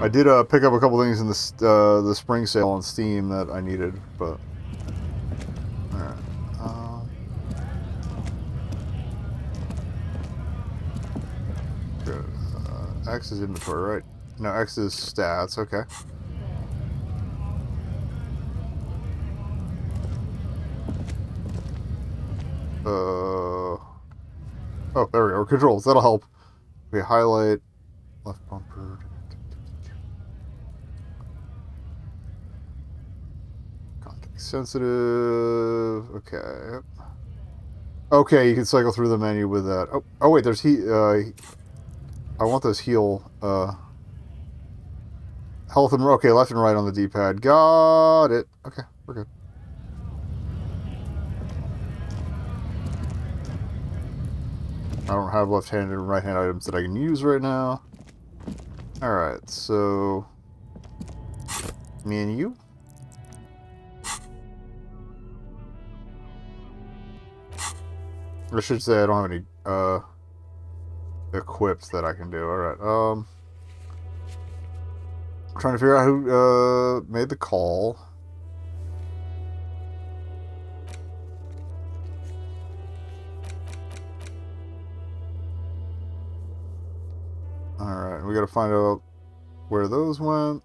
I did pick up a couple things in the spring sale on Steam that I needed, but all right. Good. X is inventory, right? No, X is stats. Okay. Oh, there we go. Controls. That'll help. Okay, highlight left bumper. Context sensitive. Okay. Okay, you can cycle through the menu with that. Oh wait, there's I want those heal health and okay, left and right on the D-pad. Got it. Okay, we're good. I don't have left-handed and right-hand items that I can use right now. Alright, so me and you? I should say I don't have any equipped that I can do. Alright, I'm trying to figure out who made the call. Alright, we gotta find out where those went.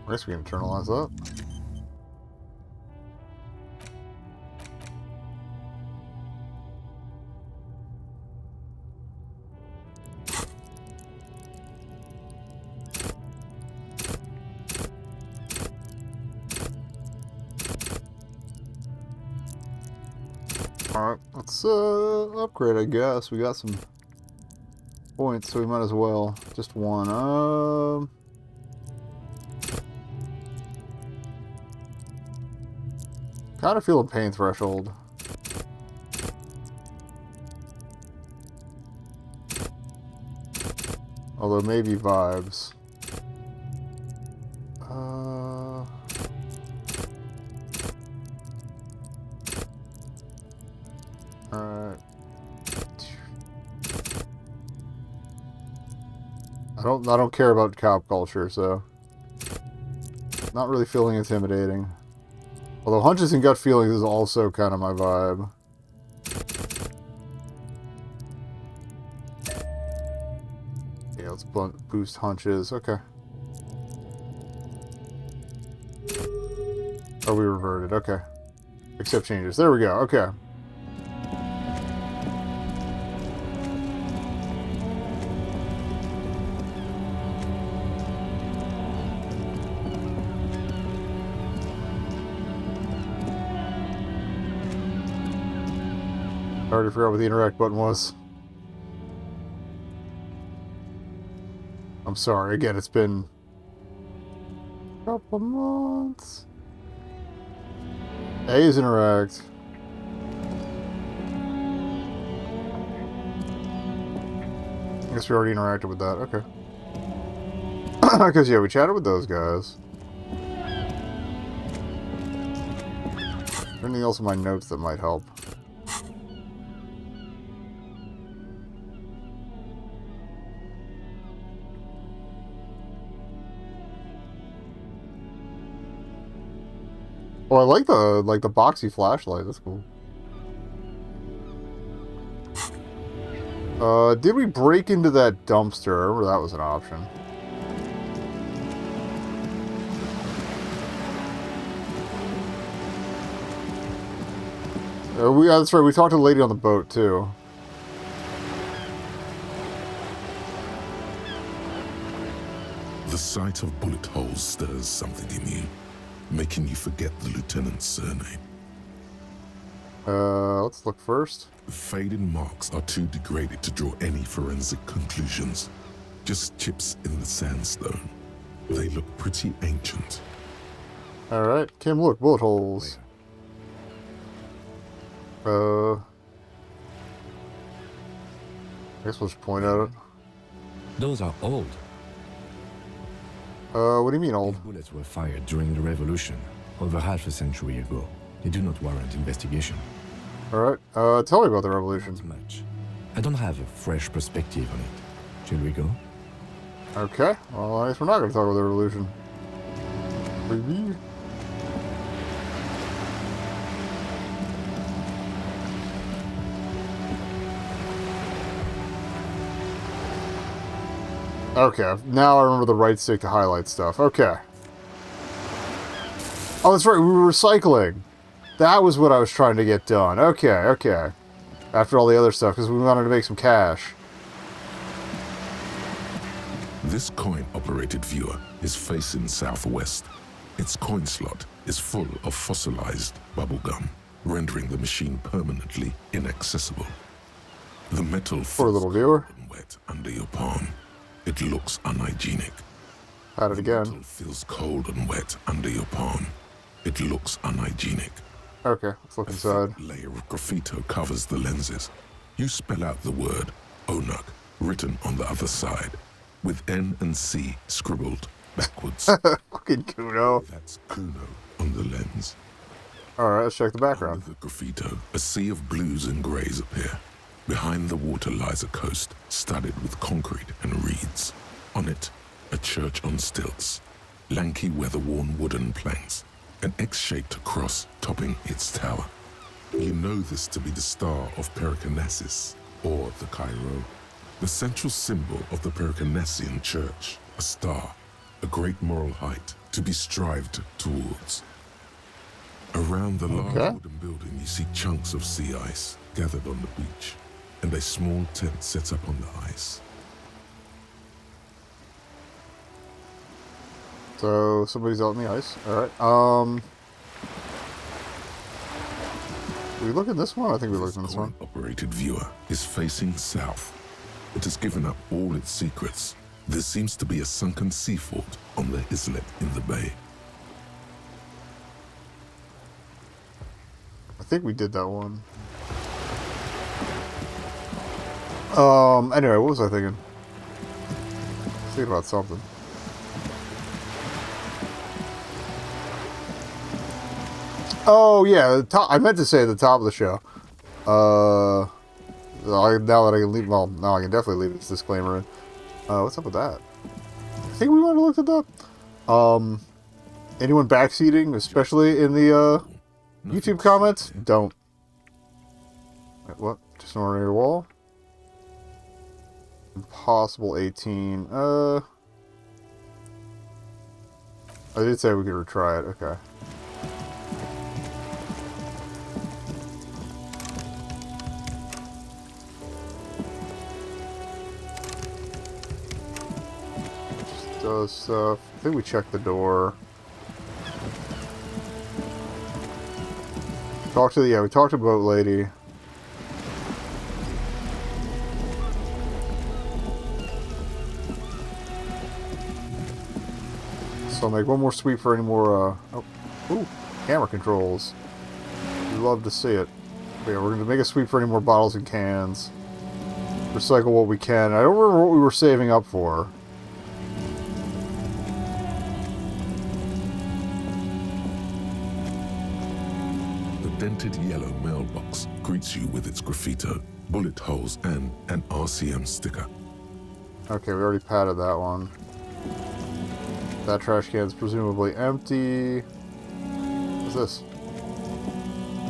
I guess we can internalize that. Alright, let's upgrade, I guess. We got some points, so we might as well. Just one. Kind of feel a pain threshold. Although maybe vibes. Alright. I don't care about cop culture, so not really feeling intimidating. Although hunches and gut feelings is also kind of my vibe. Yeah, let's boost hunches. Okay. Oh, we reverted. Okay. Accept changes. There we go. Okay. I already forgot what the interact button was. I'm sorry. Again, it's been a couple months. A is interact. I guess we already interacted with that. Okay. Because, yeah, we chatted with those guys. Anything else in my notes that might help? Oh, I like the boxy flashlight. That's cool. Did we break into that dumpster? Or that was an option. That's right. We talked to the lady on the boat too. The sight of bullet holes stirs something in you, making you forget the lieutenant's surname. Let's look first. The faded marks are too degraded to draw any forensic conclusions. Just chips in the sandstone. They look pretty ancient. Alright, Kim, look, bullet holes. I guess we'll just point at it. Those are old. What do you mean old? These bullets were fired during the revolution, over half a century ago. They do not warrant investigation. Alright, tell me about the revolution. Not much. I don't have a fresh perspective on it. Shall we go? Okay, well, I guess we're not going to talk about the revolution. Maybe. Okay, now I remember the right stick to highlight stuff. Okay. Oh, that's right, we were recycling. That was what I was trying to get done. Okay, okay. After all the other stuff, because we wanted to make some cash. This coin-operated viewer is facing southwest. Its coin slot is full of fossilized bubblegum, rendering the machine permanently inaccessible. The metal Poor little viewer. wet under your palm. It looks unhygienic. Had it again. Metal feels cold and wet under your palm. It looks unhygienic. Okay, let's look A inside. thick layer of graffito covers the lenses. You spell out the word Onuk written on the other side, with N and C scribbled backwards. Fucking Kuno. That's Kuno on the lens. Alright, let's check the background. Under the graffito, a sea of blues and greys appear. Behind the water lies a coast studded with concrete and reeds. On it, a church on stilts, lanky weather-worn wooden planks, an X-shaped cross topping its tower. You know this to be the Star of Pericarnassus, or the Cairo, the central symbol of the Pericarnassian Church, a star, a great moral height to be strived towards. Around the large wooden building, you see chunks of sea ice gathered on the beach, and a small tent sets up on the ice. So, somebody's out in the ice. Alright, did we look in this one? I think we looked in this one. Operated viewer is facing south. It has given up all its secrets. There seems to be a sunken sea fort on the islet in the bay. I think we did that one. Anyway, what was I thinking? Thinking about something. Oh, yeah, I meant to say at the top of the show. Now that I can leave, well, now I can definitely leave this disclaimer in. What's up with that? I think we might have looked at that. Anyone backseating, especially in the, YouTube comments? Don't. Wait, what? Just an ordinary wall? Impossible 18. I did say we could retry it. Okay. Just does stuff. I think we checked the door. Talk to the, yeah, we talked to boat lady. So I'll make one more sweep for any more, camera controls. We love to see it. But yeah, we're going to make a sweep for any more bottles and cans. Recycle what we can. I don't remember what we were saving up for. The dented yellow mailbox greets you with its graffito, bullet holes, and an RCM sticker. Okay, we already patted that one. That trash can is presumably empty. What's this?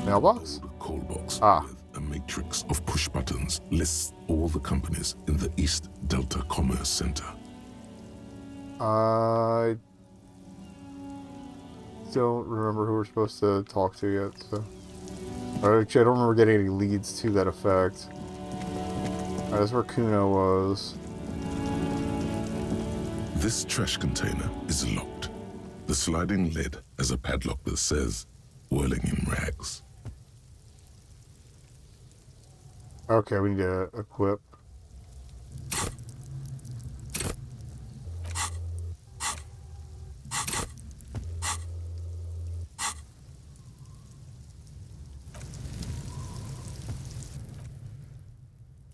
Mailbox? The call box Ah. with a matrix of push buttons lists all the companies in the East Delta Commerce Center. I don't remember who we're supposed to talk to yet, so... Actually, I don't remember getting any leads to that effect. Alright, that's where Kuno was. This trash container is locked. The sliding lid has a padlock that says, "Whirling in rags." Okay, we need to equip.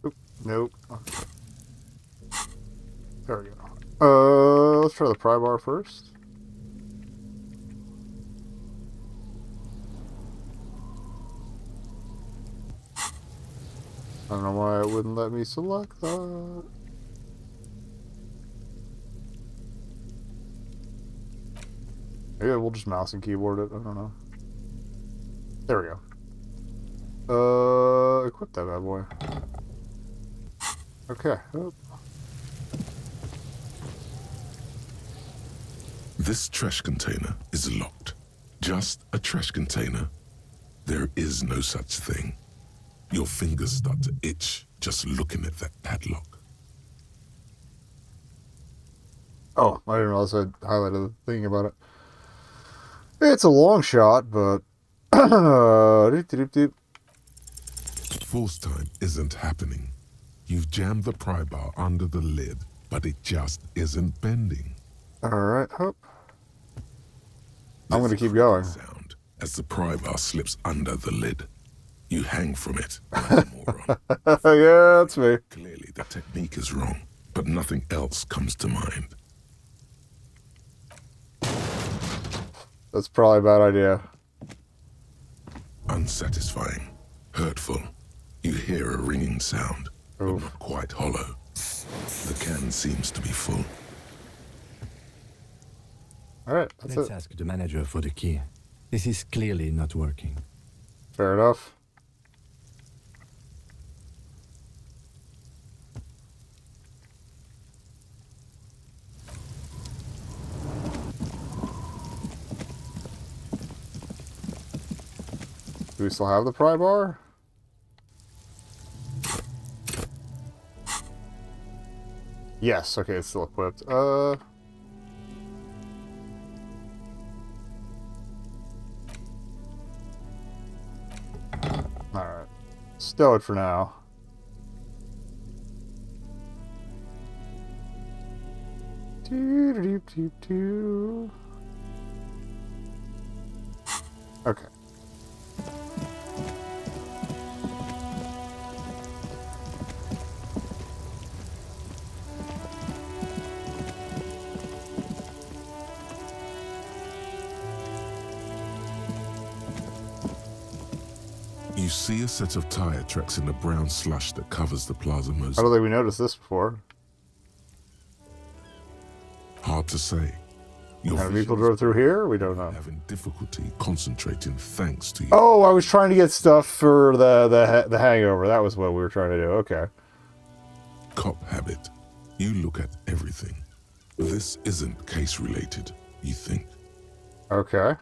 Oop, nope. Okay. There we go. Let's try the pry bar first. I don't know why it wouldn't let me select that. Maybe we'll just mouse and keyboard it. I don't know. There we go. Equip that bad boy. Okay. Oh. This trash container is locked. Just a trash container. There is no such thing. Your fingers start to itch just looking at that padlock. Oh, I didn't realize I highlighted the thing about it. It's a long shot, but... Force time isn't happening. You've jammed the pry bar under the lid, but it just isn't bending. Alright, hop. I'm There's gonna a keep creaking going. sound as the pry bar slips under the lid. You hang from it like a moron. Yeah, that's me. Clearly the technique is wrong, but nothing else comes to mind. That's probably a bad idea. Unsatisfying. Hurtful. You hear a ringing sound, but Oof. not quite hollow. The can seems to be full. Alright, that's Let's it. ask the manager for the key. This is clearly not working. Fair enough. Do we still have the pry bar? Yes, okay, it's still equipped. Alright. Stow it for now. Doo-doo-doo-doo-doo. Okay. You see a set of tire tracks in the brown slush that covers the plaza I most. don't think we noticed this before. Hard to say. Your How many people vision drove through here? We don't know. is having difficulty concentrating thanks to you. Oh, I was trying to get stuff for the hangover. That was what we were trying to do. Okay. Cop habit. You look at everything. This isn't case related, you think. Okay.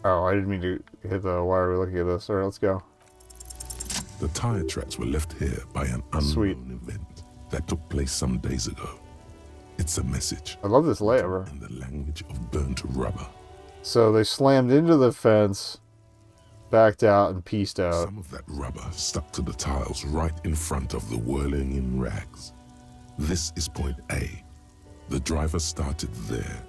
Oh, I didn't mean to hit the... Why are we looking at this? Alright, let's go. The tire tracks were left here by an Sweet. unknown event that took place some days ago. It's a message I love this layover. in the language of burnt rubber. So they slammed into the fence, backed out, and pieced out. Some of that rubber stuck to the tiles right in front of the whirling in rags. This is point A. The driver started there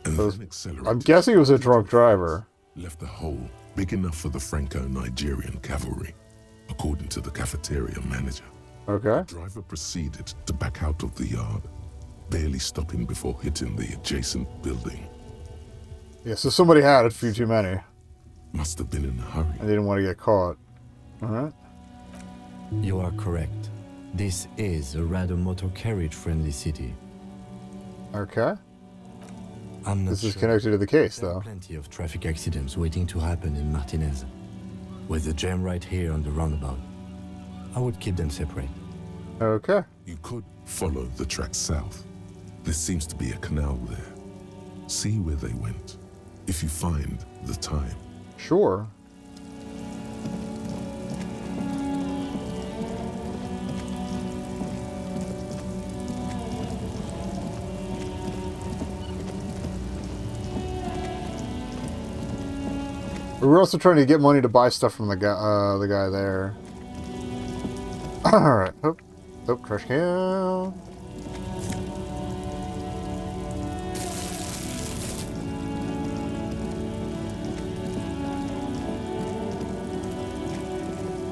and So then accelerated. I'm guessing it was a drunk driver. Left a hole big enough for the Franco-Nigerian cavalry, according to the cafeteria manager. Okay. The driver proceeded to back out of the yard, barely stopping before hitting the adjacent building. Yeah, so somebody had a few too many. Must have been in a hurry. I didn't want to get caught. Alright. You are correct. This is a rather motor carriage friendly city. Okay. I'm not This is sure. connected to the case, There are though. plenty of traffic accidents waiting to happen in Martinez. With the jam right here on the roundabout, I would keep them separate. Okay. You could follow the track south. There seems to be a canal there. See where they went, if you find the time. Sure. We were also trying to get money to buy stuff from the guy there. Alright. Oh, oh, trash can.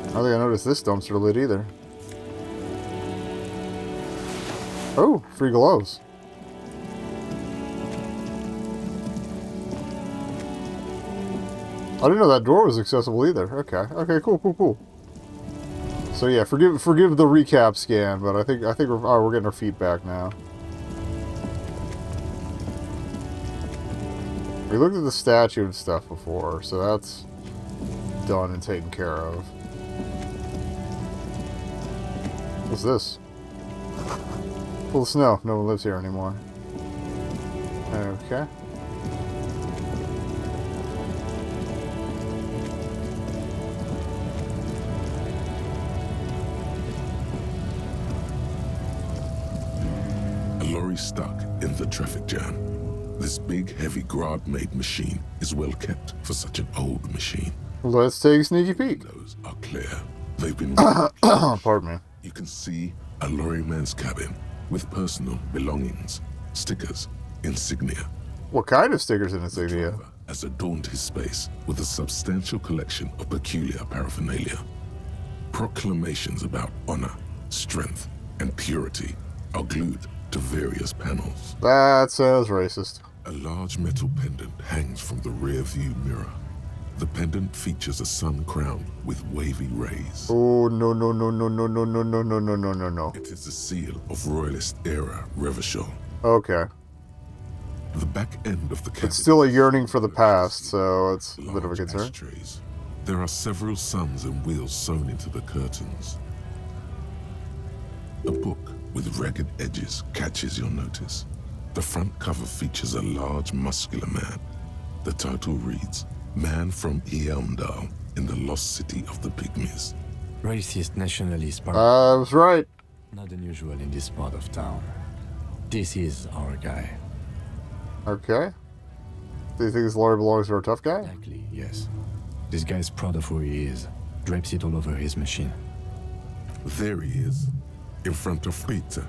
I don't think I noticed this dumpster lid either. Oh, free gloves. I didn't know that door was accessible either. Okay. Okay, cool, cool, cool. So yeah, forgive the recap scan, but I think we're getting our feet back now. We looked at the statue and stuff before, so that's done and taken care of. What's this? Full of snow. No one lives here anymore. Okay. A lorry stuck in the traffic jam. This big, heavy Grad-made machine is well kept for such an old machine. Let's take a sneaky peek. Windows are clear. They've been... Pardon me. You can see a lorryman's cabin with personal belongings, stickers, insignia. What kind of stickers and insignia? Driver has adorned his space with a substantial collection of peculiar paraphernalia. Proclamations about honor, strength, and purity are glued to various panels. That sounds racist. A large metal pendant hangs from the rear view mirror. The pendant features a sun crown with wavy rays. Oh, no, no, no, no, no, no, no, no, no, no, no, no, no. It is the seal of Royalist era Revachol. Okay. The back end of the cabin... It's still a yearning for the past, so it's a bit of a concern. Ashtrays. There are several suns and wheels sewn into the curtains. A book with ragged edges catches your notice. The front cover features a large, muscular man. The title reads, Man from Eamdal in the lost city of the Pygmies. Racist nationalist part. I was right. Not unusual in this part of town. This is our guy. Okay. Do you think this lorry belongs to our tough guy? Exactly, yes. This guy's proud of who he is. Drapes it all over his machine. There he is, in front of Rita,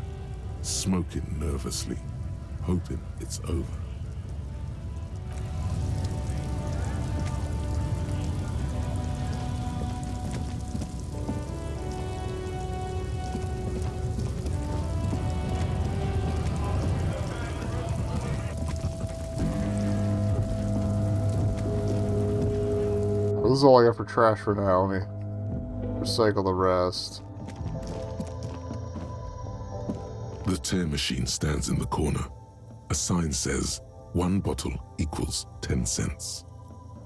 smoking nervously, hoping it's over. This is all I got for trash for now. Let me recycle the rest. The tear machine stands in the corner. A sign says, 1 bottle equals 10 cents.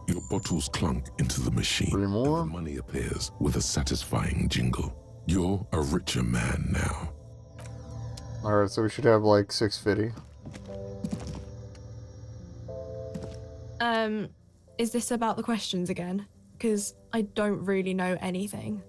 Your bottles clunk into the machine. 3 more? And the money appears with a satisfying jingle. You're a richer man now. Alright, so we should have like 650. Is this about the questions again? Because I don't really know anything.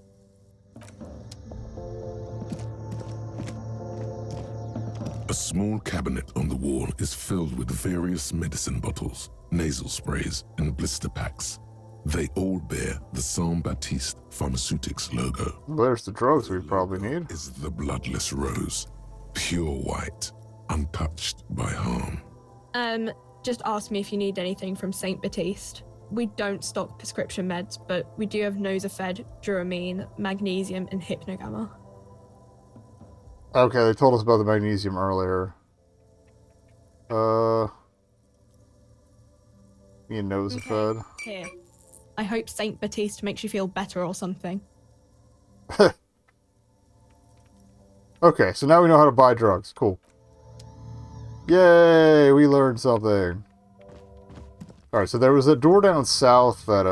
A small cabinet on the wall is filled with various medicine bottles, nasal sprays, and blister packs. They all bear the Saint-Baptiste Pharmaceutics logo. There's the drugs we probably need. Is the bloodless rose, pure white, untouched by harm. Just ask me if you need anything from Saint Baptiste. We don't stock prescription meds, but we do have Nosafed, Duramine, Magnesium, and Hypnogamma. Okay, they told us about the magnesium earlier. Me and Nosafed. Here. I hope Saint Baptiste makes you feel better or something. Okay, so now we know how to buy drugs. Cool. Yay! We learned something. Alright, so there was a door down south that,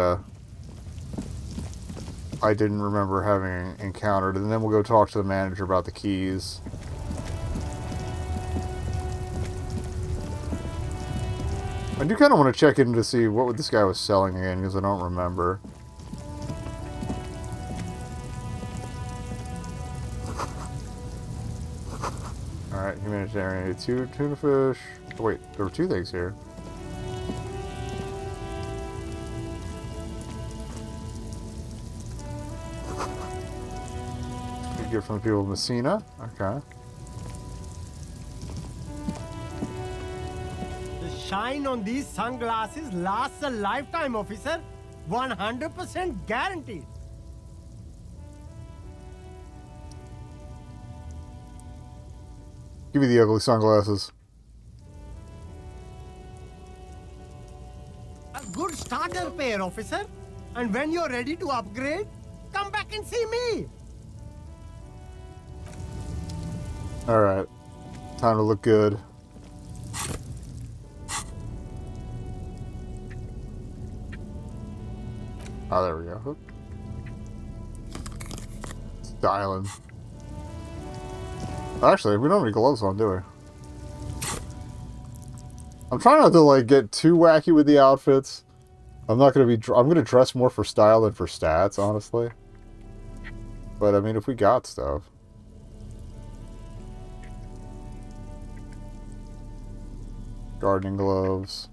I didn't remember having encountered, and then we'll go talk to the manager about the keys. I do kind of want to check in to see what this guy was selling again, because I don't remember. Alright, humanitarian. 2 tuna fish. Oh, wait, there were 2 things here. You get from the people of Messina. Okay. The shine on these sunglasses lasts a lifetime, officer. 100% guaranteed. Give me the ugly sunglasses. good starter pair, officer. And when you're ready to upgrade, come back and see me. Alright. Time to look good. Oh, there we go. Styling. Actually, we don't have any gloves on, do we? I'm trying not to, like, get too wacky with the outfits. I'm not gonna be... I'm gonna dress more for style than for stats, honestly. But, I mean, if we got stuff... Gardening gloves.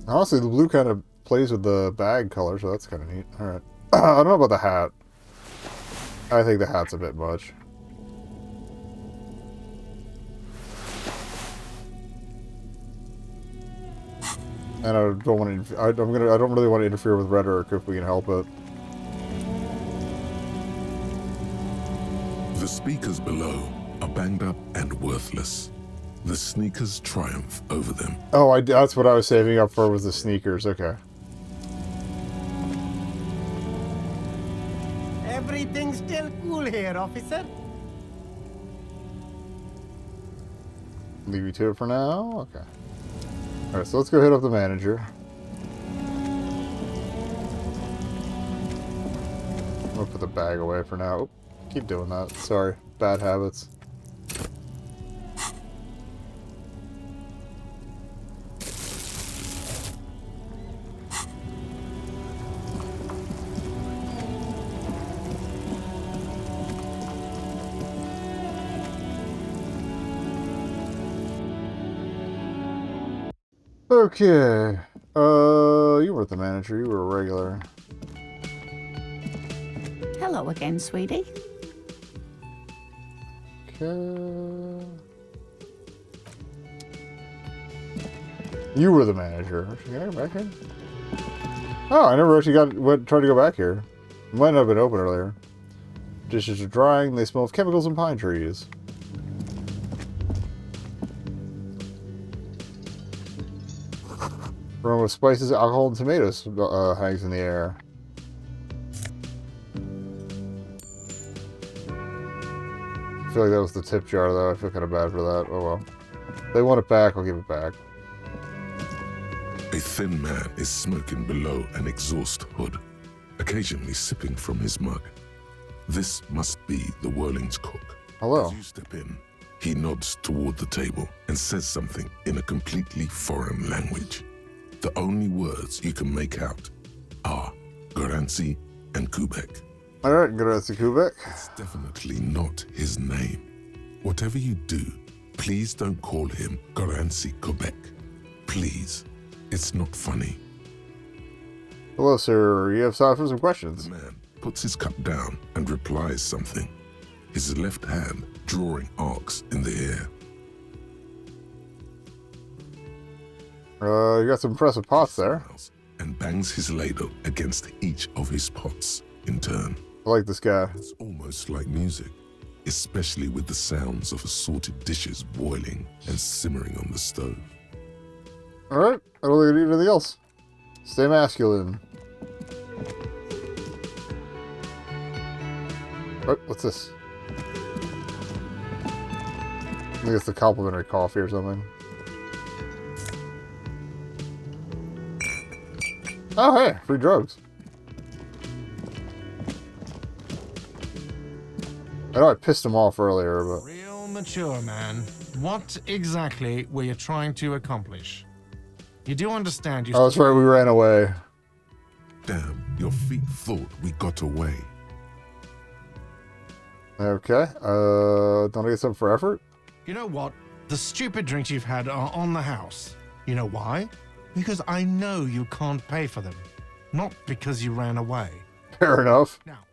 Honestly, the blue kind of plays with the bag color, so that's kind of neat. Alright. I don't know about the hat. I think the hat's a bit much. And I don't want to... I don't really want to interfere with rhetoric if we can help it. The speakers below are banged up and worthless. The sneakers triumph over them. Oh, that's what I was saving up for, was the sneakers. Okay. Everything's still cool here, officer. Leave you to it for now? Okay. Alright, so let's go hit up the manager. I'm gonna put the bag away for now. Oop, keep doing that. Sorry. Bad habits. Okay. You weren't the manager, you were a regular. Hello again, sweetie. Okay. You were the manager. Can I go back here? Oh, I never actually tried to go back here. It might not have been open earlier. Dishes are drying, they smell of chemicals and pine trees. Aroma of spices, alcohol, and tomatoes hangs in the air. I feel like that was the tip jar, though. I feel kind of bad for that. Oh well. If they want it back, I'll give it back. A thin man is smoking below an exhaust hood, occasionally sipping from his mug. This must be the Whirling's cook. Hello. As you step in, he nods toward the table and says something in a completely foreign language. The only words you can make out are Garancy and Kubek. Alright, Garancy Kubek. It's definitely not his name. Whatever you do, please don't call him Garancy Kubek. Please. It's not funny. Hello, sir. You have time for some questions. The man puts his cup down and replies something, his left hand drawing arcs in the air. You got some impressive pots there. And bangs his ladle against each of his pots in turn. I like this guy. It's almost like music, especially with the sounds of assorted dishes boiling and simmering on the stove. Alright, I don't think I need anything else. Stay masculine. What? What's this? I think it's the complimentary coffee or something. Oh, hey, free drugs. I know I pissed him off earlier, but... Real mature, man. What exactly were you trying to accomplish? You do understand you... Oh, that's right, we ran away. Damn, your feet thought we got away. Okay, don't I get something for effort? You know what? The stupid drinks you've had are on the house. You know why? Because I know you can't pay for them. Not because you ran away. Fair enough. Now,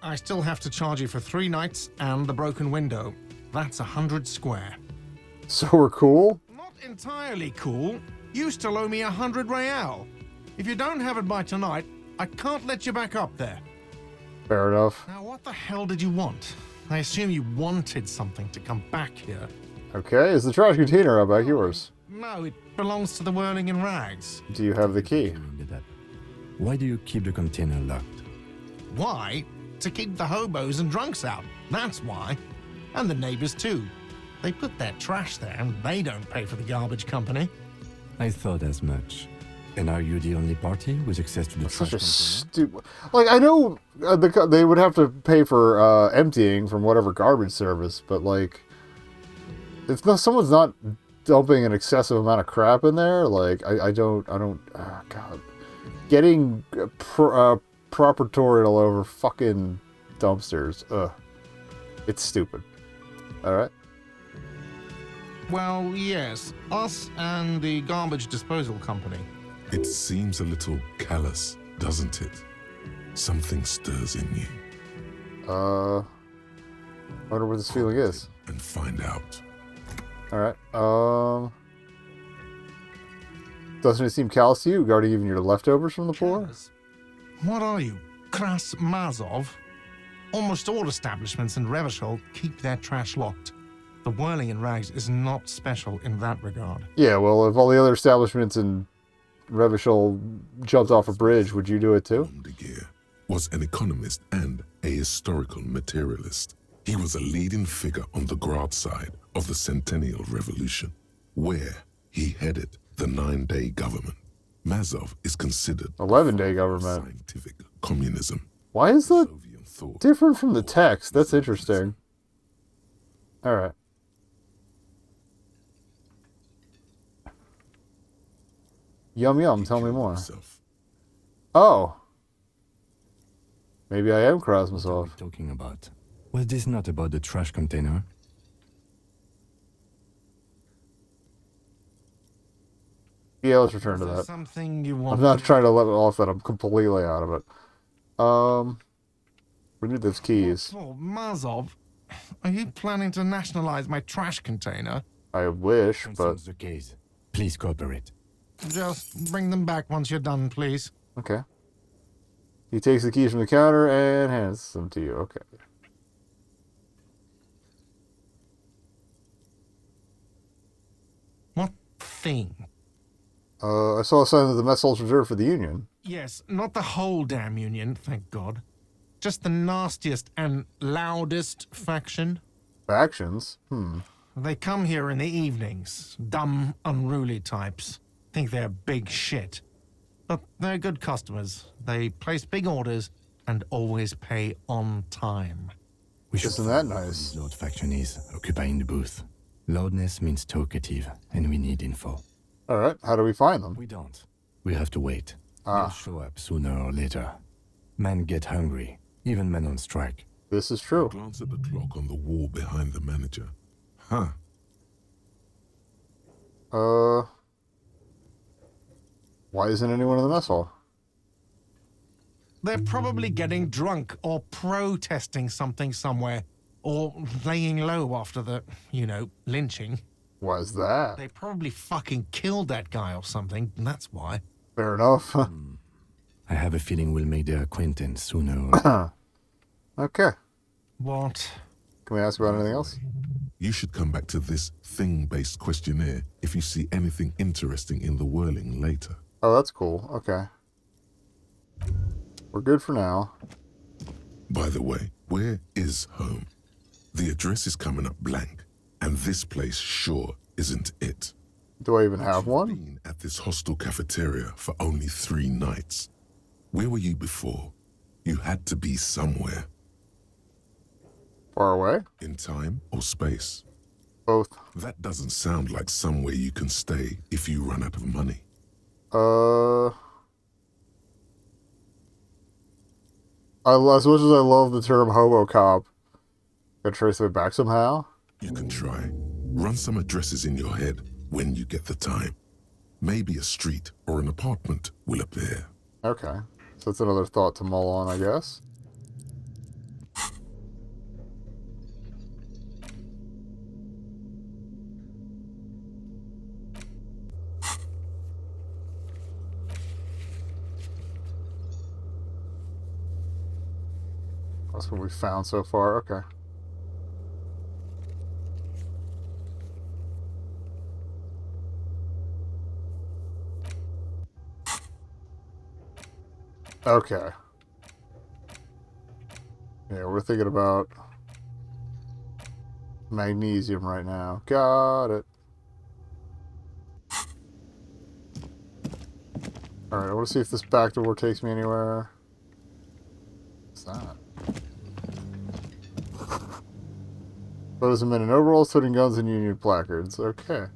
I still have to charge you for 3 nights and the broken window. That's 100 square. So we're cool? Not entirely cool. You still owe me 100 real. If you don't have it by tonight, I can't let you back up there. Fair enough. Now, what the hell did you want? I assume you wanted something to come back here. Okay, is the trash container out back yours? No, it belongs to the Whirling in Rags. Do you have the key? Why do you keep the container locked? Why? To keep the hobos and drunks out. That's why. And the neighbors too. They put their trash there and they don't pay for the garbage company. I thought as much. And are you the only party with access to the That's trash such a container? stupid. Like, I know they would have to pay for emptying from whatever garbage service, but like, if someone's not dumping an excessive amount of crap in there, like, I don't. Oh, God, getting proprietorial over fucking dumpsters. Ugh, it's stupid. All right. Well, yes. Us and the garbage disposal company. It seems a little callous, doesn't it? Something stirs in you. I wonder what this feeling is. And find out. All right. Doesn't it seem callous to you, regarding even your leftovers from the poor? What are you, Kras Mazov? Almost all establishments in Revachol keep their trash locked. The Whirling in Rags is not special in that regard. Yeah, well, if all the other establishments in Revachol jumped off a bridge, would you do it too? Gear was an economist and a historical materialist. He was a leading figure on the Grad side of the Centennial Revolution, where he headed the 9-day government. Mazov is considered 11-day government. Scientific communism. Why is that Soviet thought. different from the text? That's interesting. All right. Yum yum, tell me more. Himself. Oh. Maybe I am What are we Krasmasov. talking about? Was this not about the trash container? Yeah, let's return to Is there that. something you want? I'm not trying to let it off that I'm completely out of it. We need those keys. Oh, Mazov, are you planning to nationalize my trash container? I wish, but Concerns the case. Please cooperate. Just bring them back once you're done, please. okay. He takes the keys from the counter and hands them to you. Okay. What thing? I saw a sign that the mess halls reserved for the Union. Yes, not the whole damn Union, thank God. Just the nastiest and loudest faction. Factions? They come here in the evenings. Dumb, unruly types. Think they're big shit. But they're good customers. They place big orders and always pay on time. We should Isn't that find out who nice? this Lord faction is occupying the booth. Loudness means talkative, and we need info. Alright, how do we find them? We don't. We have to wait. Ah. They'll show up sooner or later. Men get hungry, even men on strike. This is true. Glance at the clock on the wall behind the manager. Huh. Why isn't anyone in the mess hall? They're probably getting drunk or protesting something somewhere. Or laying low after the, lynching. Why is that? They probably fucking killed that guy or something, and that's why. Fair enough. I have a feeling we'll make their acquaintance sooner or Okay. What? Can we ask about anything else? You should come back to this thing-based questionnaire if you see anything interesting in the Whirling later. Oh, that's cool. Okay. We're good for now. By the way, where is home? The address is coming up blank, and this place sure isn't it. Do I even have You've one? been at this hostel cafeteria for only 3 nights. Where were you before? You had to be somewhere. Far away? In time or space? Both. That doesn't sound like somewhere you can stay if you run out of money. As much as I love the term hobo cop, gotta trace it back somehow. You can try. Run some addresses in your head when you get the time. Maybe a street or an apartment will appear. Okay. So that's another thought to mull on, I guess. That's what we found so far. Okay. Okay. Yeah, we're thinking about magnesium right now. Got it. Alright, I want to see if this back door takes me anywhere. What's that? Photos of men in overalls toting guns and Union placards. Okay.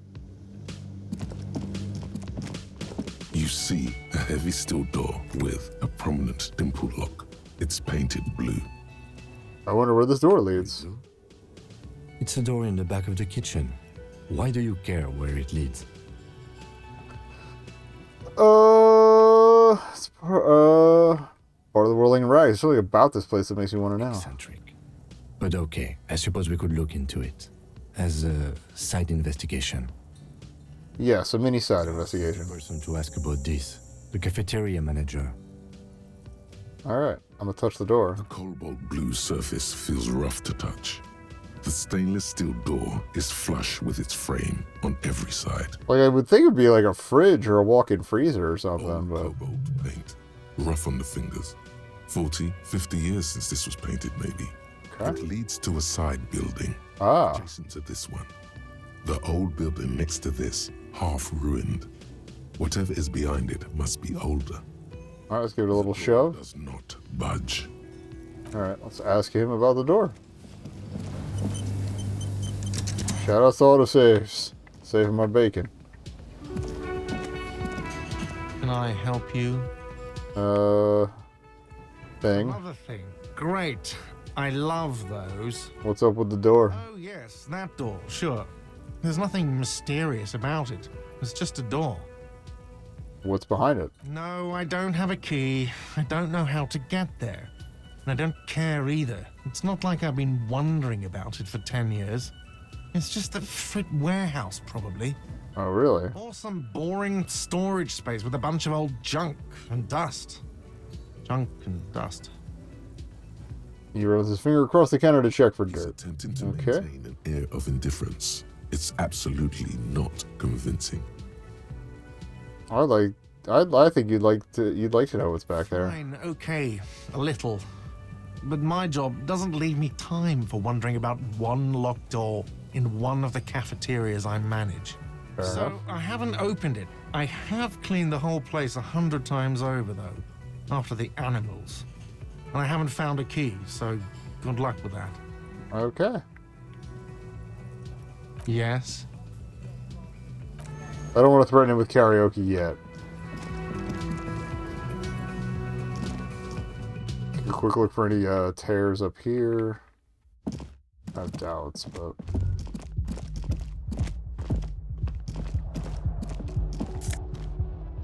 You see a heavy steel door with a prominent dimple lock. It's painted blue. I wonder where this door leads. It's a door in the back of the kitchen. Why do you care where it leads? It's part of the whirling rag. It's really about this place that makes me want to know. Eccentric. But okay, I suppose we could look into it. As a side investigation. Yes, a mini side investigation. The person to ask about this. The cafeteria manager. Alright, I'm gonna touch the door. The cobalt blue surface feels rough to touch. The stainless steel door is flush with its frame on every side. Like, I would think it would be like a fridge or a walk-in freezer or something, Old but... cobalt paint, rough on the fingers. 40, 50 years since this was painted, maybe. Okay. It leads to a side building, Ah, adjacent to this one. The old building next to this, half ruined. Whatever is behind it must be older. alright, let's give it a little The door shove. does not budge. Alright, let's ask him about the door. Shout out to autosaves. Saving my bacon. Can I help you? Thing. Another thing. Great. I love those. What's up with the door? Oh, yes, that door, sure. There's nothing mysterious about it. It's just a door. What's behind it? No, I don't have a key. I don't know how to get there. And I don't care either. It's not like I've been wondering about it for 10 years. It's just a frit warehouse, probably. Oh, really? Or some boring storage space with a bunch of old junk and dust. Junk and dust. He runs his finger across the counter to check for He's dirt. attempting to Okay. maintain an air of indifference. It's absolutely not convincing. I think you'd like to know what's back there. Fine, okay, a little. But my job doesn't leave me time for wondering about one locked door in one of the cafeterias I manage. Fair So enough. I haven't opened it. I have cleaned the whole place 100 times over, though, after the animals. And I haven't found a key, so good luck with that. Okay. Yes? I don't want to threaten him with karaoke yet. Take a quick look for any tears up here. I have doubts, but...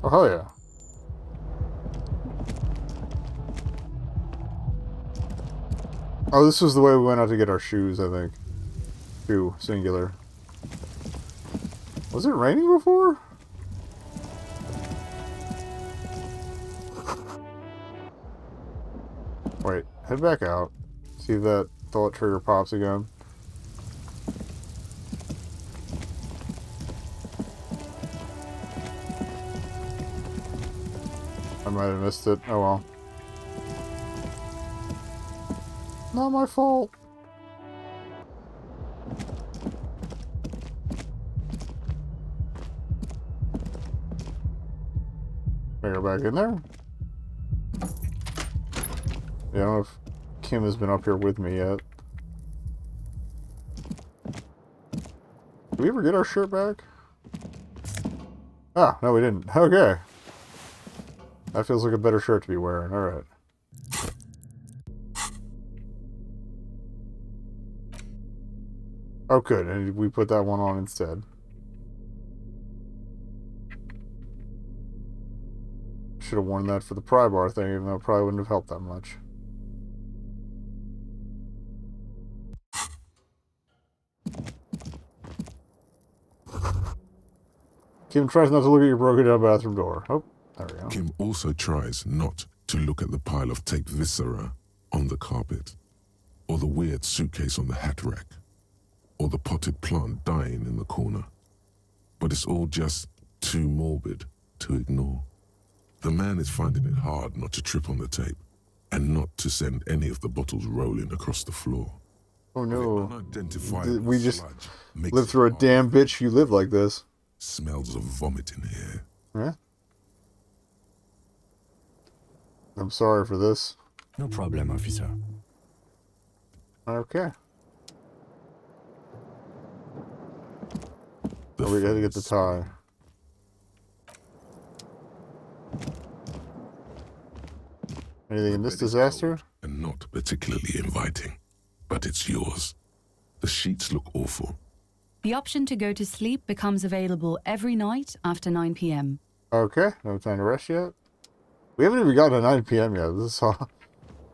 Oh, hell yeah. Oh, this was the way we went out to get our shoes, I think. Shoe, singular. Was it raining before? Wait, head back out. See if that thought trigger pops again. I might have missed it. Oh well. Not my fault. Can I go back in there? Yeah, I don't know if Kim has been up here with me yet. Did we ever get our shirt back? Ah, no we didn't. Okay. That feels like a better shirt to be wearing. Alright. Oh good, and we put that one on instead. Should have worn that for the pry bar thing, even though it probably wouldn't have helped that much. Kim tries not to look at your broken down bathroom door. Oh, there we go. Kim also tries not to look at the pile of taped viscera on the carpet, or the weird suitcase on the hat rack, or the potted plant dying in the corner. But it's all just too morbid to ignore. The man is finding it hard not to trip on the tape and not to send any of the bottles rolling across the floor. Oh no. Unidentifiable We just sludge makes live it through a hard. damn bitch you live like this. Smells of vomit in here. Yeah. I'm sorry for this. No problem, officer. Okay. The Oh, we gotta get the fire tie. Anything in this bed is disaster? cold and not particularly inviting, but it's yours. The sheets look awful. The option to go to sleep becomes available every night after 9 p.m. Okay, no time to rest yet. We haven't even gotten to 9 p.m. yet. This is all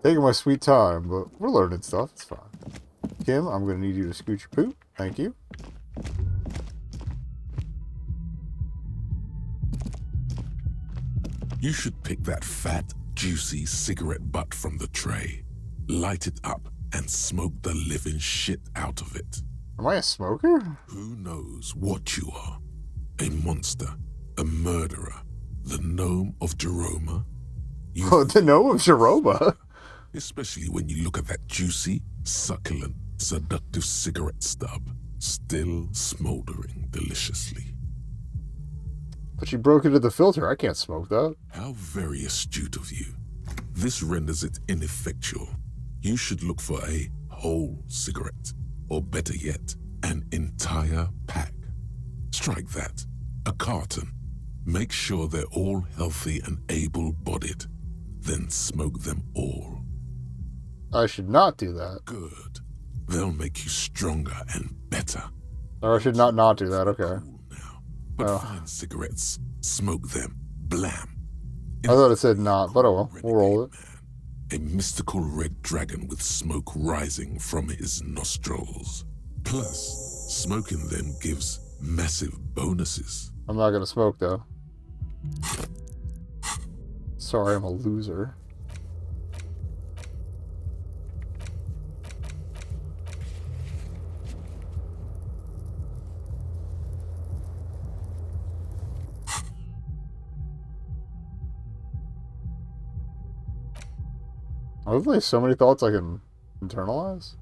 taking my sweet time, but we're learning stuff. It's fine. Kim, I'm gonna need you to scoot your poop. Thank you. You should pick that fat, juicy cigarette butt from the tray, light it up, and smoke the living shit out of it. Am I a smoker? Who knows what you are? A monster, a murderer, the gnome of Jeroma? You, Oh, the gnome of Shiroba. especially when you look at that juicy, succulent, seductive cigarette stub, still smoldering deliciously. But she broke into the filter. I can't smoke that. How very astute of you. This renders it ineffectual. You should look for a whole cigarette, or better yet, an entire pack. Strike that. A carton. Make sure they're all healthy and able-bodied. Then smoke them all. I should not do that. Good. They'll make you stronger and better. Or I should not do that. Okay. Cool now. But Oh. find cigarettes, smoke them, blam. I thought it said not, but oh well. We'll roll it. A mystical red dragon with smoke rising from his nostrils. Plus, smoking them gives massive bonuses. I'm not gonna smoke though. Sorry, I'm a loser. Are there so many thoughts I can internalize?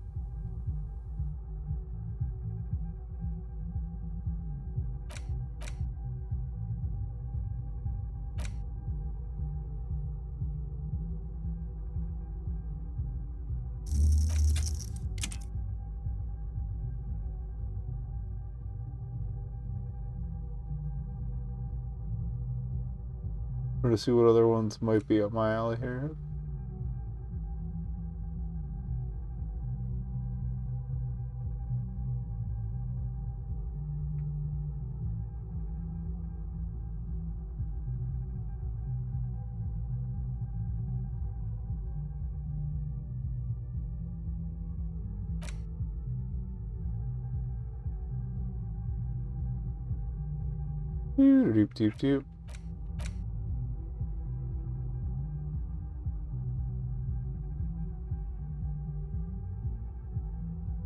Trying to see what other ones might be up my alley here. Doop doop doop.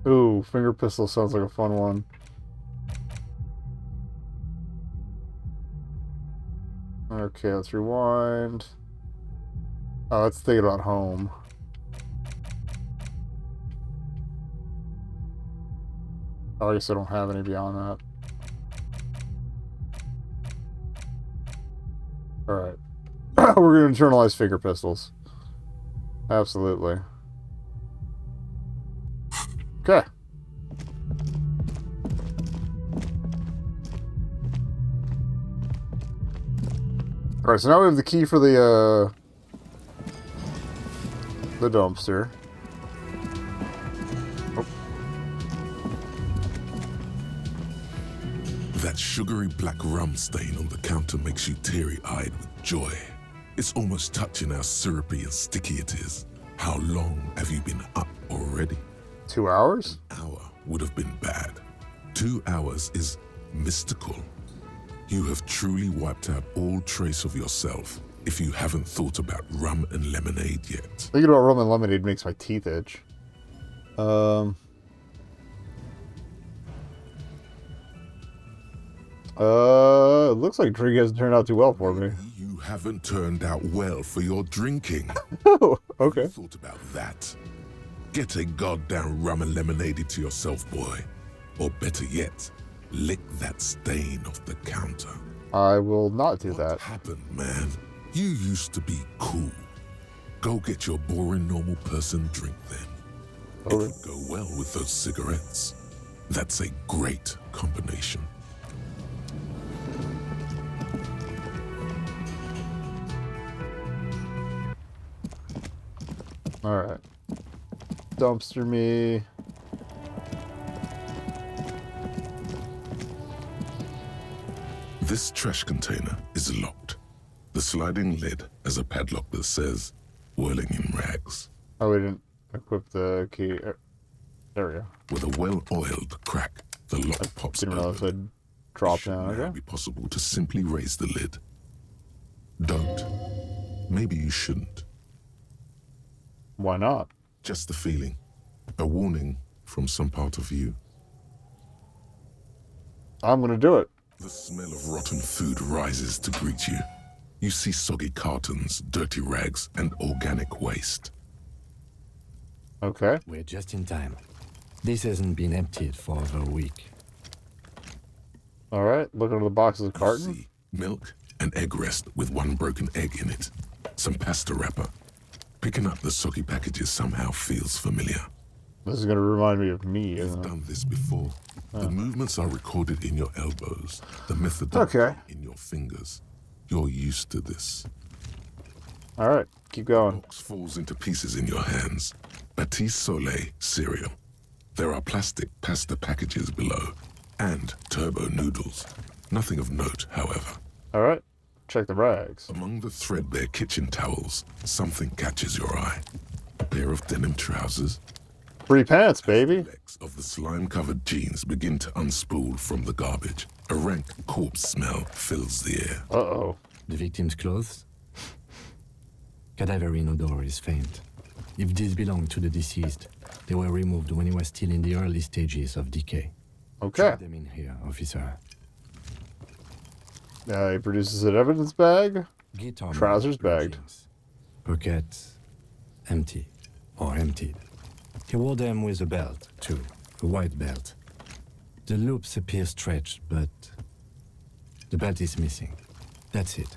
Ooh, finger pistol sounds like a fun one. Okay, let's rewind. Oh, let's think about home. Oh, I guess I don't have any beyond that. Alright. We're going to internalize finger pistols. Absolutely. Okay. Alright, so now we have the key for the dumpster. Oh. That sugary black rum stain on the counter makes you teary-eyed with joy. It's almost touching how syrupy and sticky it is. How long have you been up already? 2 hours? An hour would have been bad. 2 hours is mystical. You have truly wiped out all trace of yourself if you haven't thought about rum and lemonade yet. Thinking about rum and lemonade makes my teeth itch. It looks like drinking hasn't turned out too well for me. You haven't turned out well for your drinking. Oh, okay. Thought about that? Get a goddamn rum and lemonade to yourself, boy. Or better yet, lick that stain off the counter. I will not do What that. happened, man? You used to be cool. Go get your boring normal person drink then. It Okay. would go well with those cigarettes. That's a great combination. Alright. Dumpster me. This trash container is locked. The sliding lid has a padlock that says, whirling in rags. Oh, we didn't equip the key. There we go. With a well-oiled crack, the lock pops Didn't realize open. I'd drop It should down. now Okay. be possible to simply raise the lid. Don't. Maybe you shouldn't. Why not? Just a feeling. A warning from some part of you. I'm gonna do it. The smell of rotten food rises to greet you. You see soggy cartons, dirty rags, and organic waste. Okay. We're just in time. This hasn't been emptied for over a week. Alright. Look under the box of the You carton. see milk and egg rest with one broken egg in it. Some pasta wrapper. Picking up the soggy packages somehow feels familiar. This is gonna remind me of me, You've isn't it? done this before. The movements are recorded in your elbows, the methodology Okay. in your fingers. You're used to this. Alright. Keep going. Box falls into pieces in your hands. Batiste Soleil cereal. There are plastic pasta packages below, and turbo noodles. Nothing of note, however. Alright. Check the rags. Among the threadbare kitchen towels, something catches your eye. A pair of denim trousers. Free pants, baby. Legs of the slime-covered jeans begin to unspool from the garbage. A rank corpse smell fills the air. Uh-oh. The victim's clothes? Cadaverine odor is faint. If these belong to the deceased, they were removed when he was still in the early stages of decay. Okay. Try them in here, officer. He produces an evidence bag. Guitar Trousers blue bagged. jeans. Pockets empty or emptied. He wore them with a belt, too. A white belt. The loops appear stretched, but the belt is missing. That's it.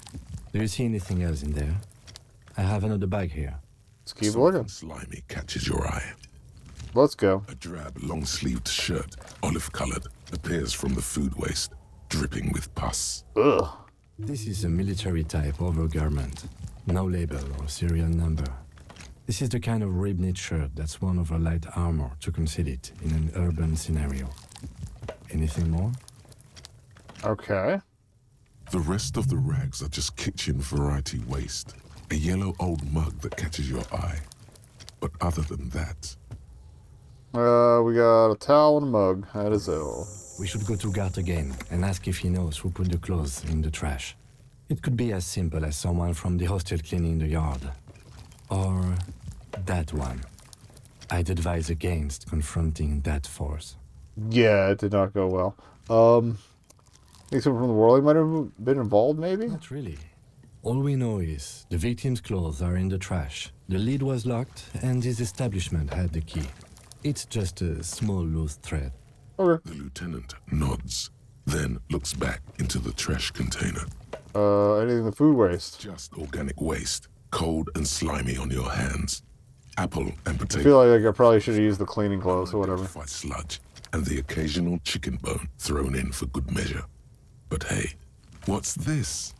Do you see anything else in there? I have another bag here. Let's keep Something looking. slimy catches your eye. Let's go. A drab, long-sleeved shirt, olive-colored, appears from the food waste, dripping with pus. Ugh. This is a military-type overgarment. No label or serial number. This is the kind of rib-knit shirt that's worn over light armor to conceal it in an urban scenario. Anything more? Okay. The rest of the rags are just kitchen variety waste. A yellow old mug that catches your eye. But other than that, We got a towel and a mug. That is it all. We should go to Gart again and ask if he knows who put the clothes in the trash. It could be as simple as someone from the hostel cleaning the yard. Or that one. I'd advise against confronting that force. Yeah, it did not go well. Think someone from the world might have been involved, maybe? Not really. All we know is the victim's clothes are in the trash. The lid was locked and his establishment had the key. It's just a small loose thread. Okay. the lieutenant nods, then looks back into the trash container. Anything in the food waste? Just organic waste, cold and slimy on your hands. Apple and I potato. feel like I probably should have used the cleaning clothes or whatever. Unidentified sludge, and the occasional chicken bone thrown in for good measure. But hey, what's this?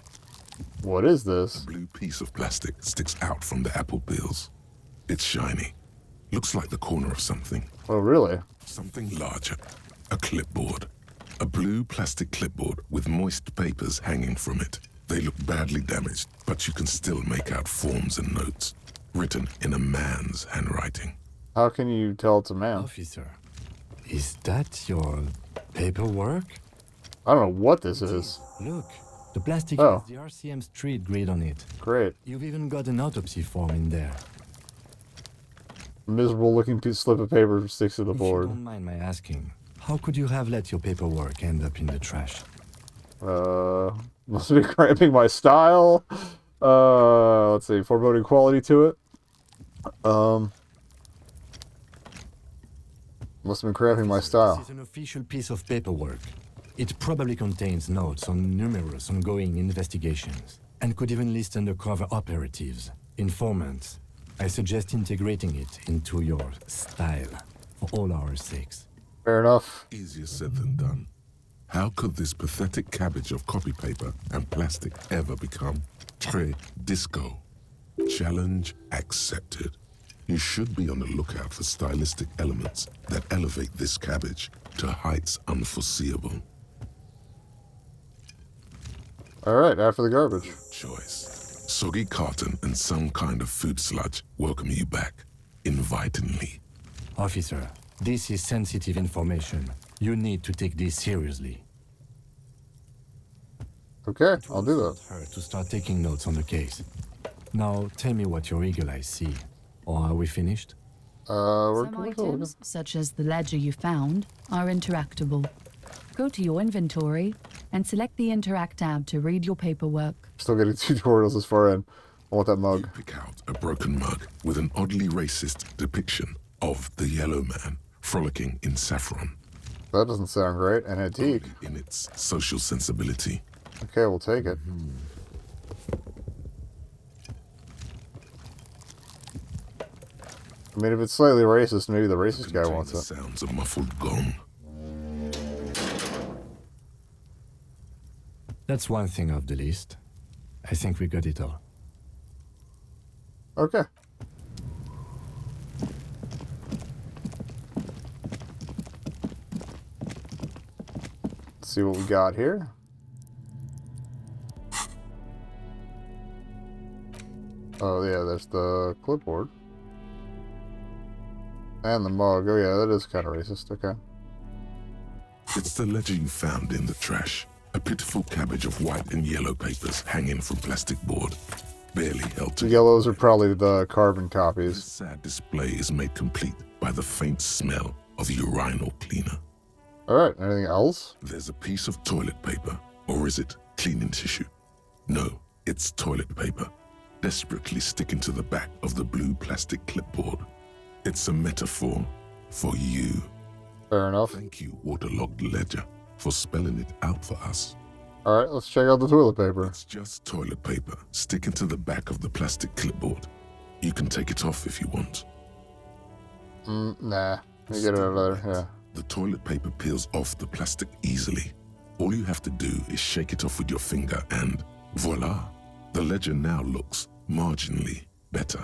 What is this? Blue piece of plastic sticks out from the apple peels. It's shiny. Looks like the corner of something. Oh, really? Something larger. A clipboard. A blue plastic clipboard with moist papers hanging from it. They look badly damaged, but you can still make out forms and notes, written in a man's handwriting. How can you tell it's a man? Officer, is that your paperwork? I don't know what this is. Look, the plastic Oh. has the RCM street grid on it. Great. You've even got an autopsy form in there. Miserable looking slip of paper sticks to the If you board. don't mind my asking, how could you have let your paperwork end up in the trash? Must be cramping my style. Let's see, foreboding quality to it. Must have been cramping my style. This is an official piece of paperwork. It probably contains notes on numerous ongoing investigations and could even list undercover operatives, informants. I suggest integrating it into your style for all our sakes. Fair enough. Easier said than done. How could this pathetic cabbage of copy paper and plastic ever become très disco? Challenge accepted. You should be on the lookout for stylistic elements that elevate this cabbage to heights unforeseeable. Alright, after the garbage. Choice. Soggy carton and some kind of food sludge welcome you back, invitingly. Officer, this is sensitive information. You need to take this seriously. Okay, I'll do that. Her to start taking notes on the case. Now, tell me what your eagle eyes see. Or are we finished? We're Some good. items, such as the ledger you found, are interactable. Go to your inventory and select the Interact tab to read your paperwork. Still getting tutorials this far in. I want that mug. You pick out a broken mug with an oddly racist depiction of the yellow man frolicking in saffron. That doesn't sound great. An antique. In its social sensibility. Okay, we'll take it. I mean, if it's slightly racist, maybe the racist guy wants The it. sounds of muffled gong. That's one thing off the list. I think we got it all. Okay. Let's see what we got here. Oh yeah, there's the clipboard. And the mug. Oh yeah, that is kind of racist. Okay. It's the ledger you found in the trash. A pitiful cabbage of white and yellow papers hanging from plastic board, barely held The together. yellows are probably the carbon This copies. sad display is made complete by the faint smell of urinal cleaner. Alright, anything else? There's a piece of toilet paper, or is it cleaning tissue? No, it's toilet paper, desperately sticking to the back of the blue plastic clipboard. It's a metaphor for you. Fair enough. Thank you, waterlogged ledger, for spelling it out for us. Alright, let's check out the toilet paper. It's just toilet paper sticking to the back of the plastic clipboard. You can take it off if you want. Nah. Let me get it out of there. Yeah. The toilet paper peels off the plastic easily. All you have to do is shake it off with your finger and voila! The ledger now looks marginally better.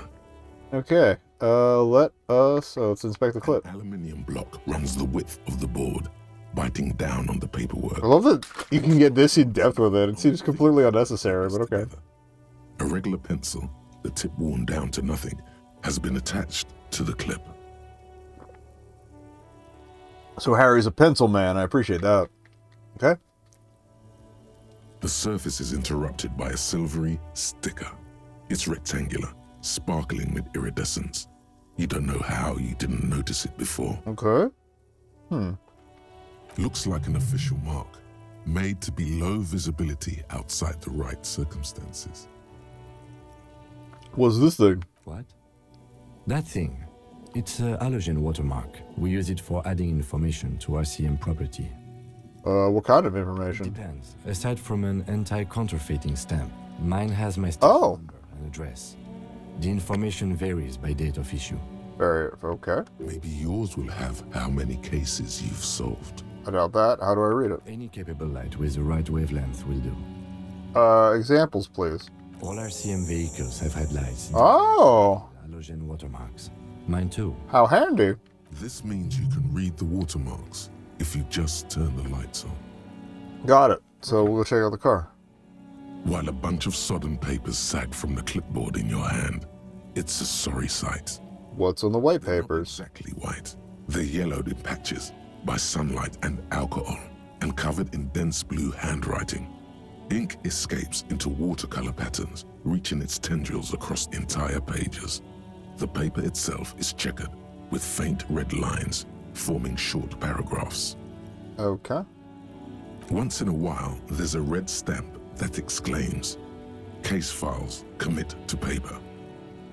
Okay. Let us... Oh, let's inspect the clip. An aluminium block runs the width of the board, biting down on the paperwork. I love that you can get this in depth with it. It seems completely unnecessary, but okay. A regular pencil, the tip worn down to nothing, has been attached to the clip. So Harry's a pencil man. I appreciate that. Okay. The surface is interrupted by a silvery sticker. It's rectangular, sparkling with iridescence. You don't know how you didn't notice it before. Okay. Looks like an official mark, made to be low visibility outside the right circumstances. What's this thing? What? That thing. It's a halogen watermark. We use it for adding information to RCM property. What kind of It information? depends. Aside from an anti-counterfeiting stamp, mine has my stamp Oh. number and address. The information varies by date of issue. Very... Okay. Maybe yours will have how many cases you've solved. I doubt that. How do I read it? Any capable light with the right wavelength will do. Examples, please. All RCM vehicles have headlights. Oh! Halogen watermarks. Mine too. How handy. This means you can read the watermarks if you just turn the lights on. Got it. So we'll check out the car. While a bunch of sodden papers sag from the clipboard in your hand, it's a sorry sight. What's on the white They're not papers? exactly white. They're yellowed in patches by sunlight and alcohol and covered in dense blue handwriting. Ink escapes into watercolor patterns, reaching its tendrils across entire pages. The paper itself is checkered with faint red lines, forming short paragraphs. Okay. Once in a while, there's a red stamp that exclaims, Case files commit to paper.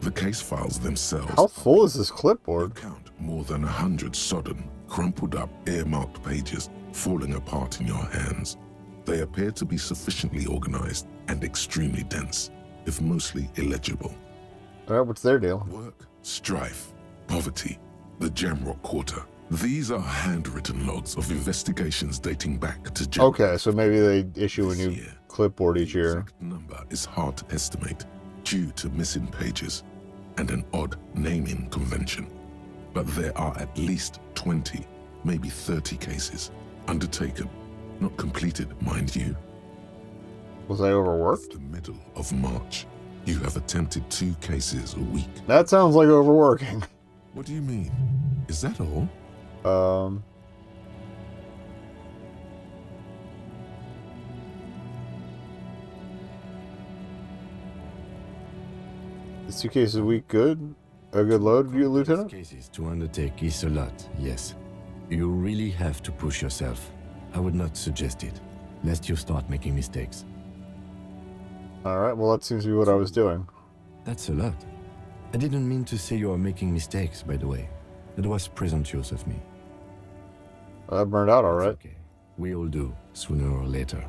The case files themselves How full is this clipboard? count more than 100 sodden, crumpled up, earmarked pages falling apart in your hands. They appear to be sufficiently organized and extremely dense, if mostly illegible. Alright, what's their deal? Work, strife, poverty, the Jamrock Quarter. These are handwritten logs of investigations dating back to Jamrock. Okay, so maybe they issue a This new year, clipboard each the year. exact number is hard to estimate due to missing pages and an odd naming convention. But there are at least 20, maybe 30 cases undertaken, not completed, mind you. Was I overworked? The middle of March. You have attempted 2 cases a week. That sounds like overworking. What do you mean? Is that all? Is 2 cases a week good? A good load, you Lieutenant? Cases to undertake is a lot, yes. You really have to push yourself. I would not suggest it, lest you start making mistakes. Alright, well that seems to be what I was doing. That's a lot. I didn't mean to say you are making mistakes, by the way. That was presumptuous of me. I burned out It's alright. okay. We all do, sooner or later.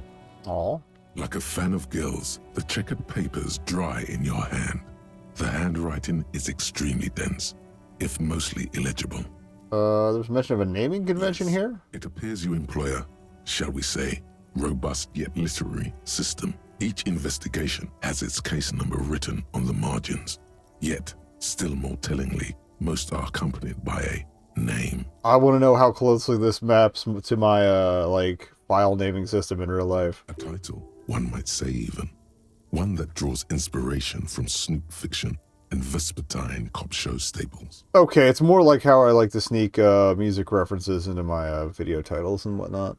Aw. Like a fan of gills, the checkered papers dry in your hand. The handwriting is extremely dense, if mostly illegible. There's mention of a naming convention Yes, here? It appears you employ a, shall we say, robust yet literary system. Each investigation has its case number written on the margins. Yet, still more tellingly, most are accompanied by a name. I want to know how closely this maps to my, like, file naming system in real life. A title, one might say even. One that draws inspiration from Snoop fiction and Vespertine cop show staples. Okay, it's more like how I like to sneak music references into my video titles and whatnot.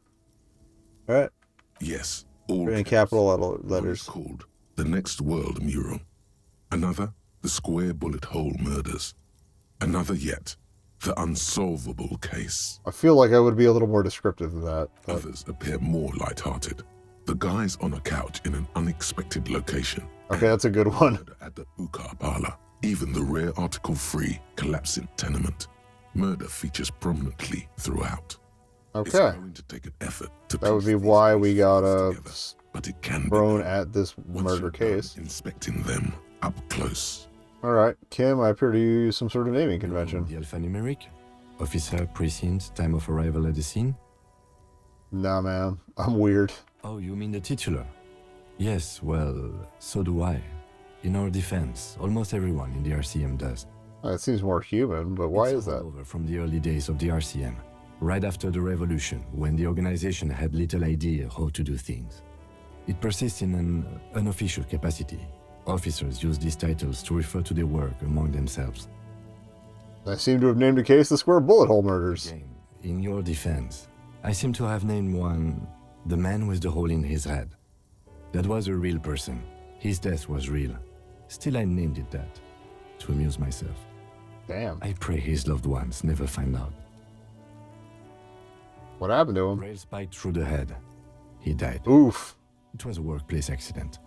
Alright, Yes, all in caps. capital One is letters. called The Next World Mural. Another, The Square Bullet Hole Murders. Another yet, The Unsolvable Case. I feel like I would be a little more descriptive than that. But Others appear more light-hearted. The guys on a couch in an unexpected location. okay, that's a good one. Murder at the Ukar Parlor. Even the rare article-free collapsing tenement. Murder features prominently throughout. It's Okay, going to take an effort to that would piece be these why we cases got together, but it can be thrown done at this once murder you're done case. inspecting them up close. Alright, Kim, I appear to use some sort of naming convention. The alphanumeric, officer, precinct, time of arrival at the scene. Nah, man, I'm weird. Oh, you mean the titular? Yes, well, so do I. In our defense, almost everyone in the RCM does. It seems more human, but why It's is that? over from the early days of the RCM, right after the revolution, when the organization had little idea how to do things. It persists in an unofficial capacity. Officers use these titles to refer to their work among themselves. I seem to have named a case the Square Bullet Hole Murders. Again, in your defense, I seem to have named one the man with the hole in his head. That was a real person. His death was real. Still, I named it that, to amuse myself. Damn. I pray his loved ones never find out. What happened to him? Rail spiked through the head. He died. Oof. It was a workplace accident.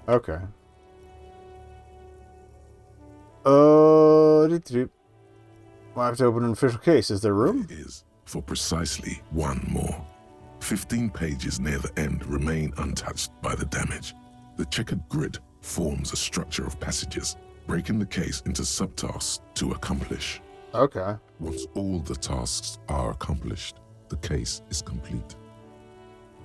Okay. I have to open an official case. Is there room? There is, for precisely one more. 15 pages near the end remain untouched by the damage. The checkered grid forms a structure of passages, breaking the case into subtasks to accomplish. Okay. Once all the tasks are accomplished, the case is complete.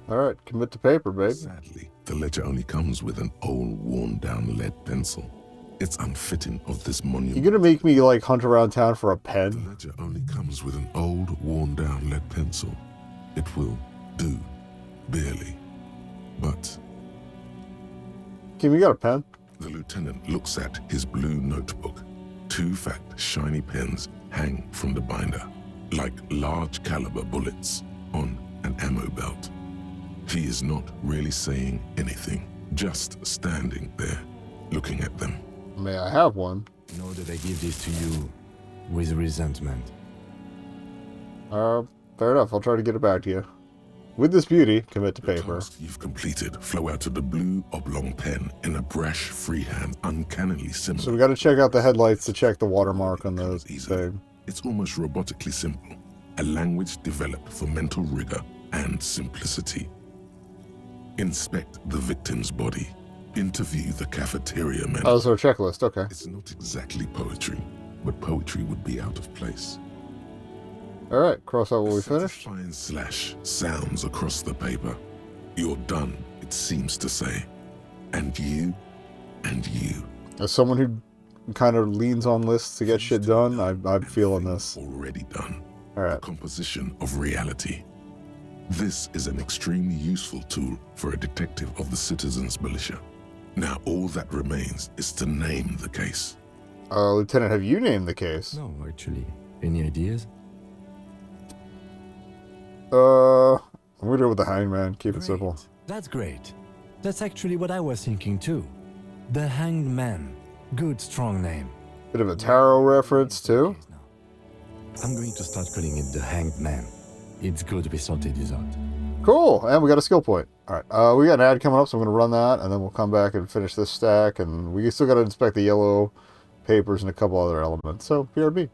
Alright, commit to paper, babe. Sadly, the ledger only comes with an old, worn-down lead pencil. It's unfitting of this You monument. gonna make me, like, hunt around town for a The pen? ledger only comes with an old, worn-down lead pencil. It will do, barely. But Kim, you got a pen? the lieutenant looks at his blue notebook. 2 fat, shiny pens hang from the binder, like large caliber bullets on an ammo belt. He is not really saying anything, just standing there, looking at them. May I have one? Know that I give this to you with resentment. Fair enough. I'll try to get it back to you. With this beauty, commit to The paper. tasks you've completed flow out of the blue oblong pen in a brash freehand, uncannily similar. So we got to check out the headlights to check the watermark on the Easily. thing. It's almost robotically simple, a language developed for mental rigor and simplicity. Inspect the victim's body. Interview the cafeteria man. Oh, so a checklist. Okay. It's not exactly poetry, but poetry would be out of place. All right. Cross out what we finished. Satisfying slash sounds across the paper. You're done, it seems to say. And you, and you. As someone who kind of leans on lists to get shit done, I'm feeling this. Already done. All The right. composition of reality. This is an extremely useful tool for a detective of the citizens' militia. Now all that remains is to name the case. Lieutenant, have you named the case? No, actually. Any ideas? I'm gonna do it with the hangman. Keep it Great. simple. That's great. That's actually what I was thinking too. The Hanged Man. Good, strong name. Bit of a tarot reference too. I'm going to start calling it the Hanged Man. It's good we sorted this out. Cool, and we got a skill point. All right, we got an ad coming up, so I'm gonna run that, and then we'll come back and finish this stack, and we still got to inspect the yellow papers and a couple other elements. So, BRB.